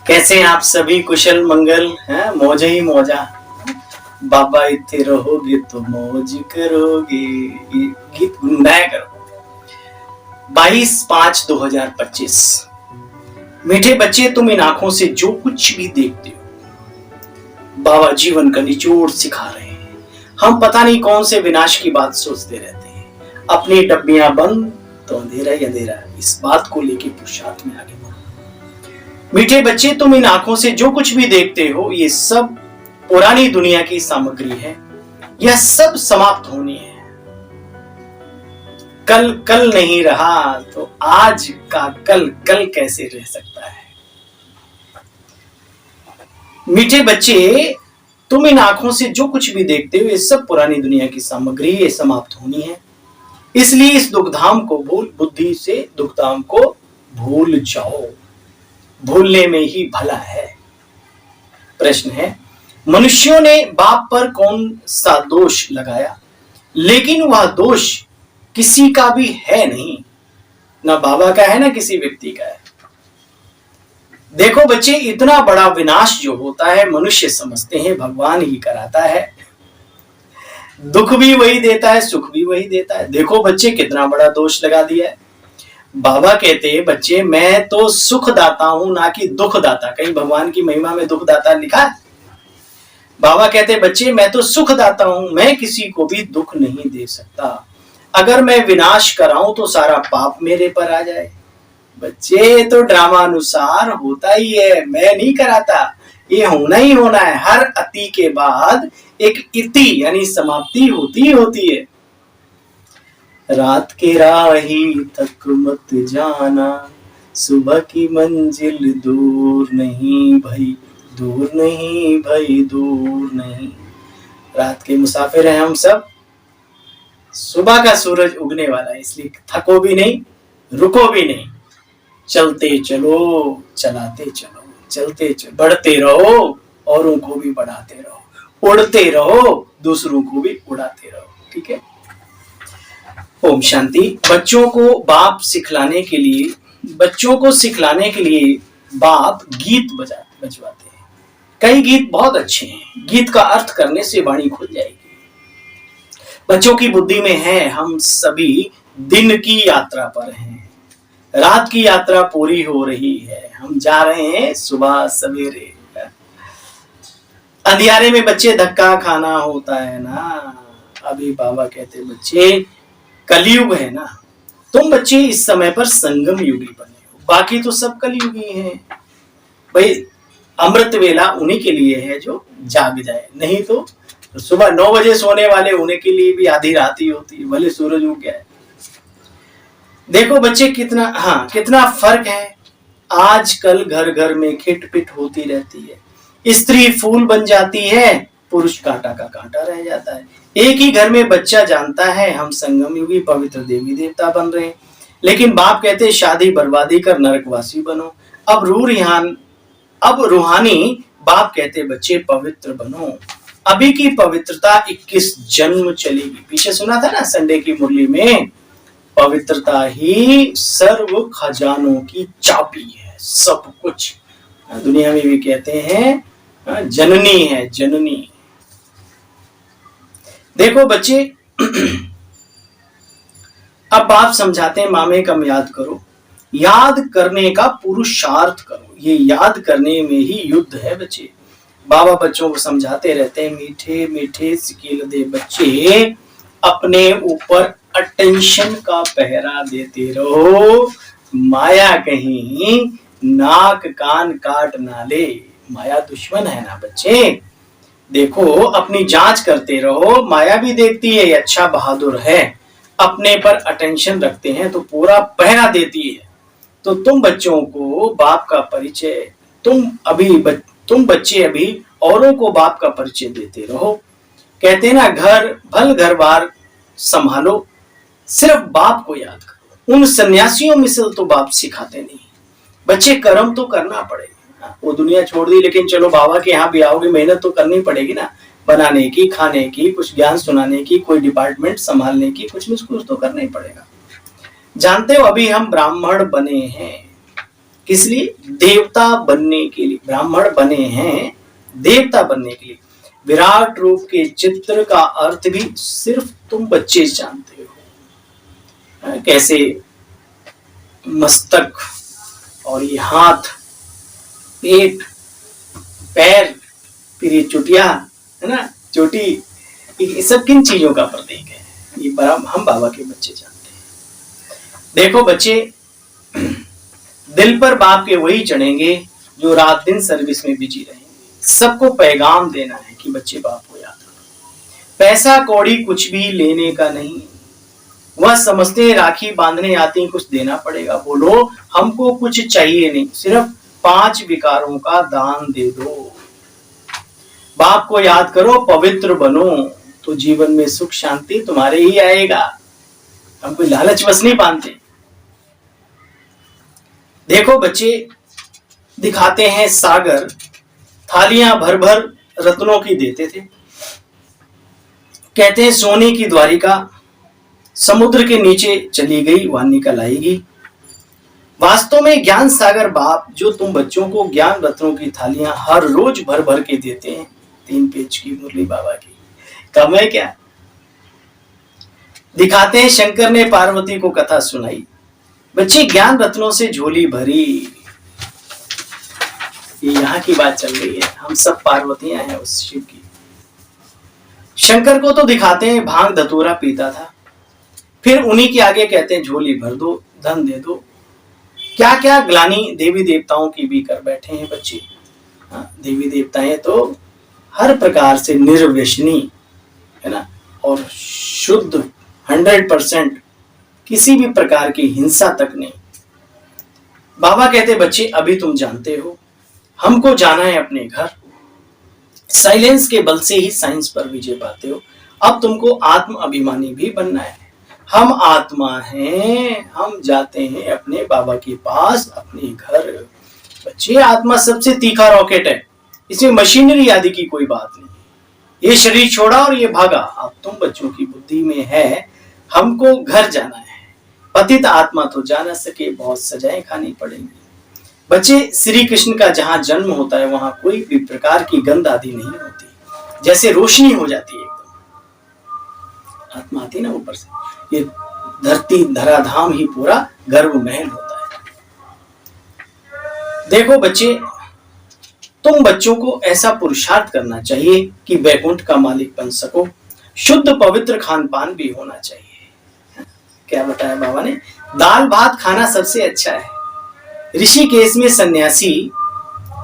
कैसे हैं आप सभी? कुशल मंगल हैं? मौज ही मौजा। बाबा इत्थे रहोगे तो मौज करोगे। ये गीत गुनगुनाया करो। 22/5/2025। मीठे बच्चे, तुम इन आंखों से जो कुछ भी देखते हो, बाबा जीवन का निचोड़ सिखा रहे हैं। हम पता नहीं कौन से विनाश की बात सोचते रहते हैं। अपनी डब्बियां बंद तो अंधेरा ही अंधेरा। इस बात को लेके पुरुषार्थ में आगे बढ़ो। मीठे बच्चे, तुम इन आंखों से जो कुछ भी देखते हो, ये सब पुरानी दुनिया की सामग्री है। यह सब समाप्त होनी है। कल कल नहीं रहा तो आज का कल कल कैसे रह सकता है? मीठे बच्चे, तुम इन आंखों से जो कुछ भी देखते हो, ये सब पुरानी दुनिया की सामग्री, ये समाप्त होनी है। इसलिए इस दुखधाम को बुद्धि से दुखधाम को भूल जाओ। भूलने में ही भला है। प्रश्न है, मनुष्यों ने बाप पर कौन सा दोष लगाया, लेकिन वह दोष किसी का भी है नहीं। ना बाबा का है, ना किसी व्यक्ति का है। देखो बच्चे, इतना बड़ा विनाश जो होता है, मनुष्य समझते हैं भगवान ही कराता है। दुख भी वही देता है, सुख भी वही देता है। देखो बच्चे, कितना बड़ा दोष लगा दिया है। बाबा कहते हैं, बच्चे मैं तो सुख दाता हूं, ना कि दुख दाता। कहीं भगवान की महिमा में दुख दाता लिखा है? बाबा कहते हैं, बच्चे मैं तो सुख दाता हूं, मैं किसी को भी दुख नहीं दे सकता। अगर मैं विनाश कराऊं तो सारा पाप मेरे पर आ जाए। बच्चे, तो ड्रामा अनुसार होता ही है, मैं नहीं कराता। ये होना ही होना है। हर अति के बाद एक इति यानी समाप्ति होती होती है। रात के राही तक मत जाना, सुबह की मंजिल दूर नहीं भाई, दूर नहीं भाई, दूर नहीं। रात के मुसाफिर हैं हम सब। सुबह का सूरज उगने वाला है, इसलिए थको भी नहीं, रुको भी नहीं। चलते चलो, चलाते चलो, चलते चलो, बढ़ते रहो, औरों को भी बढ़ाते रहो, उड़ते रहो, दूसरों को भी उड़ाते रहो। ठीक है? ओम शांति। बच्चों को सिखलाने के लिए बाप गीत बजवाते हैं। कई गीत बहुत अच्छे हैं। गीत का अर्थ करने से वाणी खुल जाएगी। बच्चों की बुद्धि में है, हम सभी दिन की यात्रा पर हैं। रात की यात्रा पूरी हो रही है, हम जा रहे हैं सुबह सवेरे। अंधियारे में बच्चे धक्का खाना होता है ना। अभी बाबा कहते, बच्चे कलयुग है ना, तुम बच्चे इस समय पर संगम युगी बने हो। बाकी तो सब कलयुगी हैं भाई। अमृत वेला उन्हीं के लिए है जो जाग जाए, नहीं तो सुबह 9 बजे सोने वाले उन्हीं के लिए भी आधी रात ही होती है, भले सूरज उग गया है। देखो बच्चे, कितना फर्क है। आजकल घर घर में खिटपिट होती रहती है। स्त्री फूल बन जाती है, पुरुष कांटा का कांटा रह जाता है। एक ही घर में बच्चा जानता है हम संगम युगी पवित्र देवी देवता बन रहे हैं, लेकिन बाप कहते हैं शादी बर्बादी कर नरकवासी बनो। अब रूहानी बाप कहते बच्चे पवित्र बनो। अभी की पवित्रता 21 जन्म चलेगी। पीछे सुना था ना संडे की मुरली में, पवित्रता ही सर्व खजानों की चाबी है। सब कुछ दुनिया में भी कहते हैं जननी है, जननी। देखो बच्चे, अब आप समझाते हैं मामे कम याद करो, याद करने का पुरुषार्थ करो। ये याद करने में ही युद्ध है बच्चे। बाबा बच्चों को समझाते रहते हैं, मीठे मीठे सिकील दे बच्चे, अपने ऊपर अटेंशन का पहरा देते रहो। माया कहीं नाक कान काट ना ले। माया दुश्मन है ना बच्चे। देखो, अपनी जांच करते रहो। माया भी देखती है अच्छा बहादुर है, अपने पर अटेंशन रखते हैं तो पूरा पहरा देती है। तो तुम बच्चों को बाप का परिचय, तुम बच्चे अभी औरों को बाप का परिचय देते रहो। कहते हैं ना, घर बार संभालो, सिर्फ बाप को याद करो। उन सन्यासियों में से तो बाप सिखाते नहीं। बच्चे, कर्म तो करना पड़ेगा। वो दुनिया छोड़ दी, लेकिन चलो बाबा के यहाँ भी आओगे, मेहनत तो करनी पड़ेगी ना। बनाने की, खाने की, कुछ ज्ञान सुनाने की, कोई डिपार्टमेंट संभालने की, कुछ तो करना ही पड़ेगा। जानते हो, अभी हम ब्राह्मण बने हैं। किस लिए? देवता बनने के लिए। ब्राह्मण बने हैं देवता बनने के लिए। विराट रूप के चित्र का अर्थ भी सिर्फ तुम बच्चे जानते हो। कैसे मस्तक और ये हाथ, पेट, पैर, फिर ये चुटिया, है ना, चोटी, ये सब किन चीजों का प्रतीक है? ये हम बाबा के बच्चे जानते हैं। देखो बच्चे, दिल पर बाप के वही चढ़ेंगे जो रात दिन सर्विस में बिजी रहेंगे। सबको पैगाम देना है कि बच्चे बाप को याद करो। पैसा कौड़ी कुछ भी लेने का नहीं। वह समझते हैं राखी बांधने आती कुछ देना पड़ेगा। बोलो हमको कुछ चाहिए नहीं, सिर्फ 5 विकारों का दान दे दो। बाप को याद करो, पवित्र बनो, तो जीवन में सुख शांति तुम्हारे ही आएगा। हम कोई लालच बस नहीं बांधते। देखो बच्चे, दिखाते हैं सागर, थालियां भर भर रत्नों की देते थे। कहते हैं सोने की द्वारिका समुद्र के नीचे चली गई, वहां निकल आएगी। वास्तव में ज्ञान सागर बाप जो तुम बच्चों को ज्ञान रत्नों की थालियां हर रोज भर भर के देते हैं। 3 पेज की मुरली बाबा की, कम है क्या? दिखाते हैं शंकर ने पार्वती को कथा सुनाई। बच्चे ज्ञान रत्नों से झोली भरी। ये यहाँ की बात चल रही है, हम सब पार्वतियां हैं उस शिव की। शंकर को तो दिखाते हैं भांग धतूरा पीता था, फिर उन्हीं के आगे कहते हैं झोली भर दो, धन दे दो। क्या क्या ग्लानी देवी देवताओं की भी कर बैठे हैं बच्चे। देवी देवताएं तो हर प्रकार से निर्व्यसनी है ना, और शुद्ध 100%, किसी भी प्रकार की हिंसा तक नहीं। बाबा कहते बच्चे अभी तुम जानते हो, हमको जाना है अपने घर। साइलेंस के बल से ही साइंस पर विजय पाते हो। अब तुमको आत्म अभिमानी भी बनना है। हम आत्मा हैं, हम जाते हैं अपने बाबा के पास, अपने घर। बच्चे आत्मा सबसे तीखा रॉकेट है, इसमें मशीनरी आदि की कोई बात नहीं। ये शरीर छोड़ा और ये भागा। अब तुम बच्चों की बुद्धि में है हमको घर जाना है। पतित आत्मा तो जा न सके, बहुत सजाएं खानी पड़ेंगी। बच्चे श्री कृष्ण का जहां जन्म होता है वहां कोई भी प्रकार की गंध आदि नहीं होती, जैसे रोशनी हो जाती है एकदम। आत्मा आती ना ऊपर से, ये धरती धराधाम ही पूरा गर्भ महल होता है। देखो बच्चे, तुम बच्चों को ऐसा पुरुषार्थ करना चाहिए कि वैकुंठ का मालिक बन सको। शुद्ध पवित्र खान पान भी होना चाहिए। क्या बताया बाबा ने? दाल भात खाना सबसे अच्छा है। ऋषिकेश में सन्यासी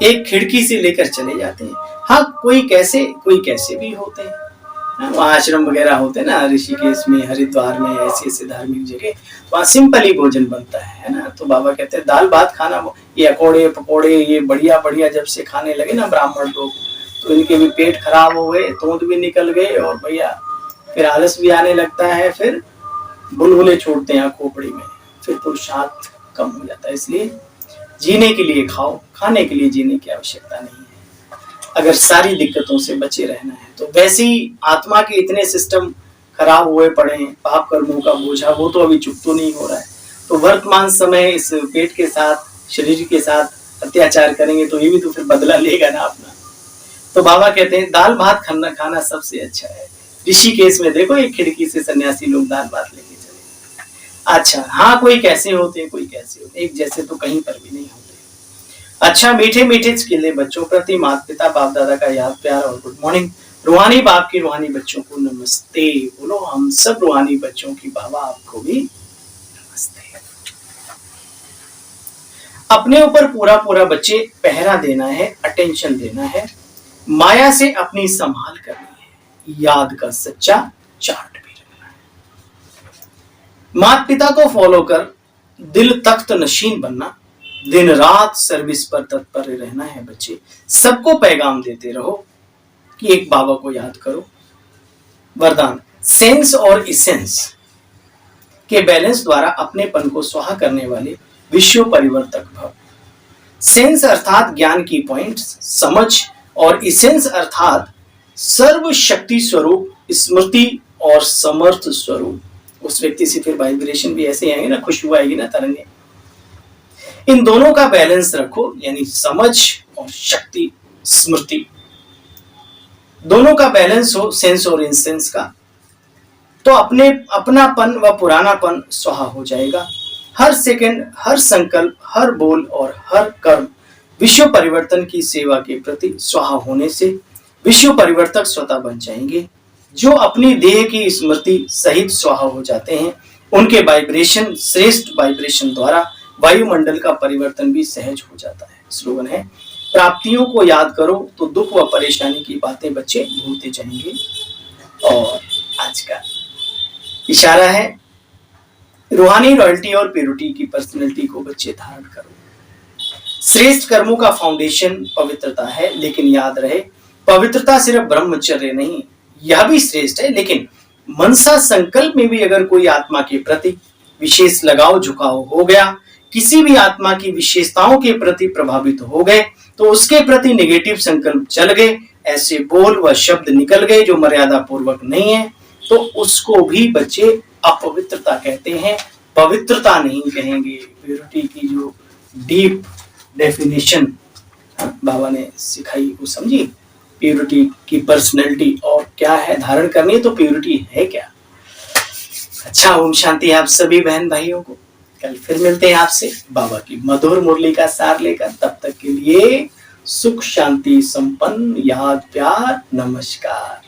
एक खिड़की से लेकर चले जाते हैं। हाँ, कोई कैसे भी होते हैं। वहाँ आश्रम वगैरह होते हैं ना ऋषिकेश में, हरिद्वार में, ऐसे ऐसे धार्मिक जगह, वहाँ सिंपल ही भोजन बनता है ना। तो बाबा कहते हैं दाल भात खाना, ये अकोड़े पकोड़े ये बढ़िया बढ़िया जब से खाने लगे ना ब्राह्मण लोग, तो इनके भी पेट खराब हो गए, तोंद भी निकल गए, और भैया फिर आलस भी आने लगता है, फिर बुलबुले छोड़ते हैं खोपड़ी में, फिर पुरुषार्थ कम हो जाता है। इसलिए जीने के लिए खाओ, खाने के लिए जीने की आवश्यकता नहीं है। अगर सारी दिक्कतों से बचे रहना है तो। वैसे ही आत्मा के इतने सिस्टम खराब हुए पड़े हैं, पाप कर्मों का बोझा वो तो अभी चुप तो नहीं हो रहा है। तो वर्तमान समय इस पेट के साथ, शरीर के साथ अत्याचार करेंगे तो ये भी तो फिर बदला लेगा ना अपना। तो बाबा कहते हैं दाल भात खाना सबसे अच्छा है। ऋषिकेश में देखो एक खिड़की से सन्यासी लोग दाल भात लेके चले। अच्छा हाँ, कोई कैसे होते हैं, कोई कैसे होते, एक जैसे तो कहीं पर भी नहीं होते। अच्छा, मीठे मीठे खिले बच्चों प्रति माता पिता बाप दादा का याद प्यार और गुड मॉर्निंग। रूहानी बाप की रूहानी बच्चों को नमस्ते बोलो। हम सब रूहानी बच्चों की बाबा आपको भी नमस्ते। अपने ऊपर पूरा पूरा बच्चे पहरा देना है, अटेंशन देना है, माया से अपनी संभाल करनी है, याद का सच्चा चार्ट भी रखना है। माता पिता को फॉलो कर दिल तख्त नशीन बनना, दिन रात सर्विस पर तत्पर रहना है। बच्चे सबको पैगाम देते रहो कि एक बाबा को याद करो। वरदान, सेंस और इसेंस के बैलेंस द्वारा अपनेपन को स्वाहा करने वाले विश्व परिवर्तक भव। सेंस अर्थात ज्ञान की पॉइंट्स, समझ, और इसेंस अर्थात सर्वशक्ति स्वरूप, स्मृति और समर्थ स्वरूप। उस व्यक्ति से फिर वाइब्रेशन भी ऐसे आएंगे ना, खुशबू आएगी ना, तरंगे। इन दोनों का बैलेंस रखो, यानी समझ और शक्ति, स्मृति, दोनों का बैलेंस हो, सेंस और इंसेंस का, तो अपनापन व पुरानापन स्वाहा हो जाएगा। हर सेकंड, हर संकल्प, हर बोल और हर कर्म विश्व परिवर्तन की सेवा के प्रति स्वाहा होने से विश्व परिवर्तक स्वतः बन जाएंगे। जो अपनी देह की स्मृति सहित स्वाहा हो जाते हैं, उनके वाइब्रेशन, श्रेष्ठ वाइब्रेशन द्वारा वायुमंडल का परिवर्तन भी सहज हो जाता है। स्लोगन है, प्राप्तियों को याद करो तो दुख व परेशानी की बातें बच्चे भूलते जाएंगे। और आज का इशारा है, रूहानी रॉयल्टी और प्योरिटी की पर्सनैलिटी को बच्चे धारण करो। श्रेष्ठ कर्मों का फाउंडेशन पवित्रता है, लेकिन याद रहे पवित्रता सिर्फ ब्रह्मचर्य नहीं, यह भी श्रेष्ठ है, लेकिन मनसा संकल्प में भी अगर कोई आत्मा के प्रति विशेष लगाव झुकाव हो गया, किसी भी आत्मा की विशेषताओं के प्रति प्रभावित हो गए, तो उसके प्रति नेगेटिव संकल्प चल गए, ऐसे बोल व शब्द निकल गए जो मर्यादा पूर्वक नहीं है, तो उसको भी बच्चे अपवित्रता कहते हैं, पवित्रता नहीं कहेंगे। प्योरिटी की जो डीप डेफिनेशन बाबा ने सिखाई वो समझी, प्योरिटी की पर्सनैलिटी और क्या है धारण करनी है, तो प्योरिटी है क्या। अच्छा, ओम शांति आप सभी बहन भाइयों को। कल फिर मिलते हैं आपसे बाबा की मधुर मुरली का सार लेकर। तब तक के लिए सुख शांति संपन्न याद प्यार, नमस्कार।